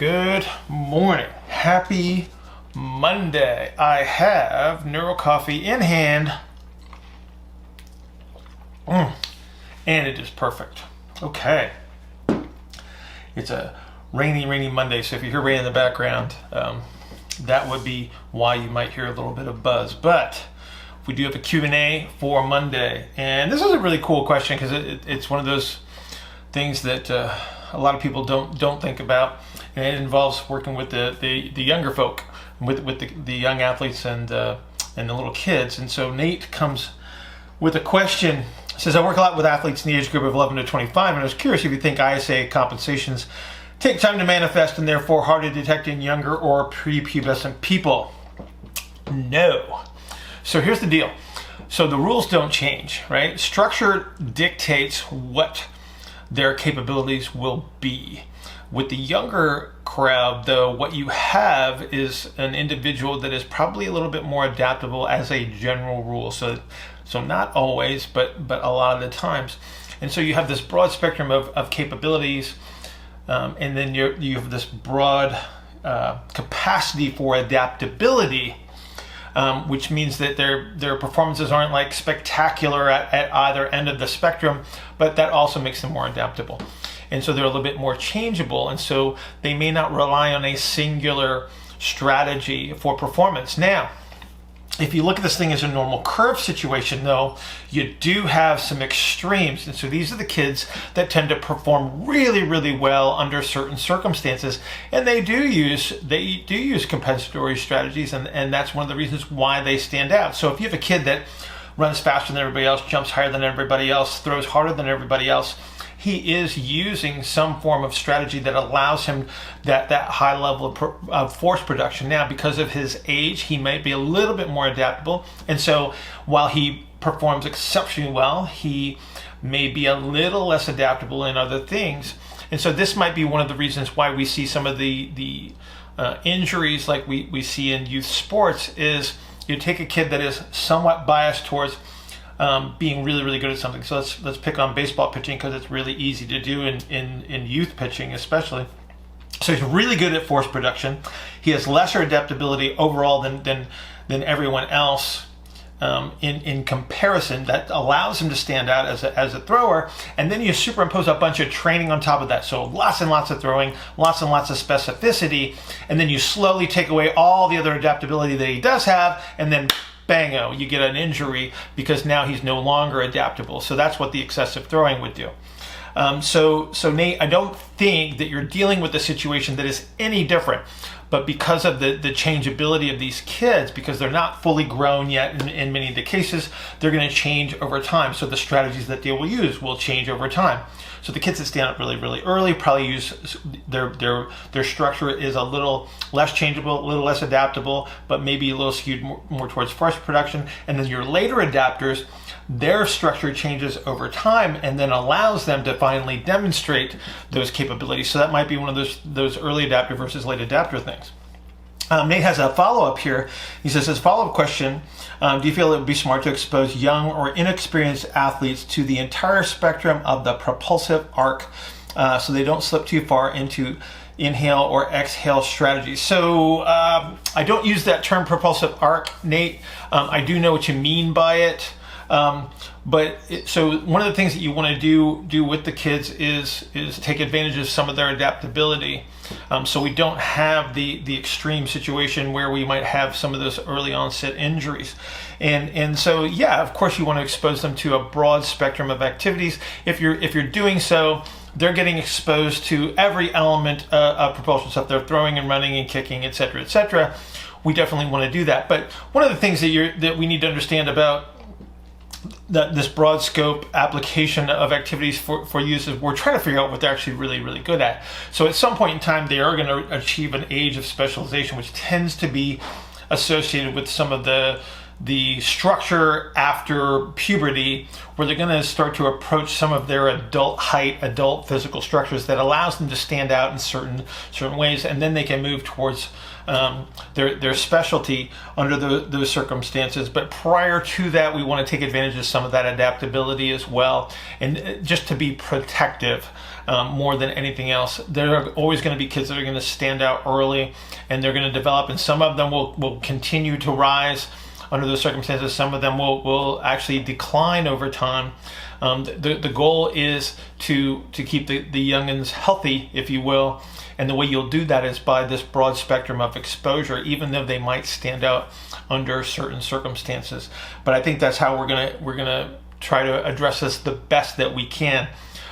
Good morning. Happy Monday. I have Neuro Coffee in hand. And it is perfect. Okay. It's a rainy Monday, so if you hear rain in the background, that would be why you might hear a little bit of buzz. But we do have a Q&A for Monday. And this is a really cool question because it's one of those things that a lot of people don't think about. And it involves working with the younger folk, with the young athletes and the little kids. And so Nate comes with a question. Says, I work a lot with athletes in the age group of 11 to 25, and I was curious if you think ISA compensations take time to manifest and therefore hard to detect in younger or prepubescent people. No. So here's the deal. So the rules don't change, right? Structure dictates what their capabilities will be. With the younger crowd, though, what you have is an individual that is probably a little bit more adaptable as a general rule. So not always, but a lot of the times. And so you have this broad spectrum of capabilities, and then you have this broad capacity for adaptability, which means that their performances aren't like spectacular at either end of the spectrum, but that also makes them more adaptable. And so they're a little bit more changeable, and so they may not rely on a singular strategy for performance. Now, if you look at this thing as a normal curve situation, though, you do have some extremes. And so these are the kids that tend to perform really well under certain circumstances. And they do use compensatory strategies, and that's one of the reasons why they stand out. So if you have a kid that runs faster than everybody else, jumps higher than everybody else, throws harder than everybody else, he is using some form of strategy that allows him that high level of force production. Now, because of his age, he might be a little bit more adaptable. And so while he performs exceptionally well, he may be a little less adaptable in other things. And so this might be one of the reasons why we see some of the injuries like we see in youth sports. Is you take a kid that is somewhat biased towards being really good at something. So let's pick on baseball pitching because it's really easy to do in youth pitching especially. So he's really good at force production. He has lesser adaptability overall than everyone else in comparison. That allows him to stand out as a thrower. And then you superimpose a bunch of training on top of that. So lots and lots of throwing, lots and lots of specificity, and then you slowly take away all the other adaptability that he does have, and then bango, you get an injury because now he's no longer adaptable. So that's what the excessive throwing would do. So Nate, I don't think that you're dealing with a situation that is any different, but because of the changeability of these kids, because they're not fully grown yet in many of the cases, they're going to change over time. So the strategies that they will use will change over time. So the kids that stand up really early probably use their structure is a little less changeable, a little less adaptable, but maybe a little skewed more towards force production. And then your later adapters, their structure changes over time and then allows them to finally demonstrate those capabilities. So that might be one of those early adapter versus late adapter things. Nate has a follow-up here. He says, his follow-up question, do you feel it would be smart to expose young or inexperienced athletes to the entire spectrum of the propulsive arc so they don't slip too far into inhale or exhale strategies? So I don't use that term propulsive arc, Nate. I do know what you mean by it. So one of the things that you want to do with the kids is take advantage of some of their adaptability. So we don't have the extreme situation where we might have some of those early onset injuries. And so, yeah, of course you want to expose them to a broad spectrum of activities. If you're doing so, they're getting exposed to every element of propulsion stuff. They're throwing and running and kicking, et cetera. We definitely want to do that. But one of the things that we need to understand about this broad scope application of activities for use is we're trying to figure out what they're actually really good at. So at some point in time, they are going to achieve an age of specialization, which tends to be associated with some of the the structure after puberty, where they're going to start to approach some of their adult height, adult physical structures that allows them to stand out in certain ways, and then they can move towards their specialty under those circumstances. But prior to that, we want to take advantage of some of that adaptability as well, and just to be protective more than anything else. There are always going to be kids that are going to stand out early, and they're going to develop, and some of them will continue to rise under those circumstances. Some of them will actually decline over time. The goal is to keep the youngins healthy, if you will, and the way you'll do that is by this broad spectrum of exposure, even though they might stand out under certain circumstances. But I think that's how we're gonna try to address this the best that we can.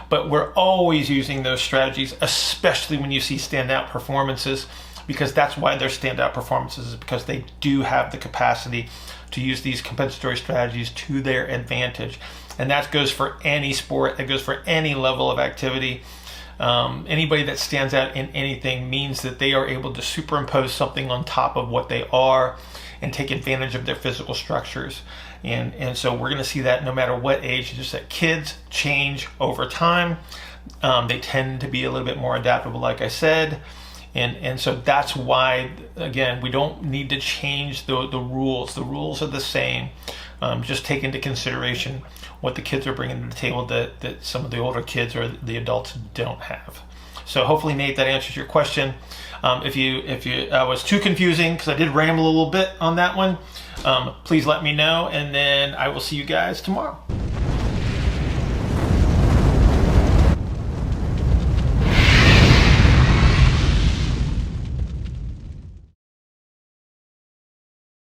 But we're always using those strategies, especially when you see standout performances, because that's why they're standout performances, is because they do have the capacity to use these compensatory strategies to their advantage. And that goes for any sport, that goes for any level of activity. Anybody that stands out in anything means that they are able to superimpose something on top of what they are and take advantage of their physical structures. And so we're going to see that no matter what age, just that kids change over time. They tend to be a little bit more adaptable, like I said. And so that's why, again, we don't need to change the rules. The rules are the same. Just take into consideration what the kids are bringing to the table that some of the older kids or the adults don't have. So hopefully, Nate, that answers your question. If you was too confusing, because I did ramble a little bit on that one, please let me know, and then I will see you guys tomorrow.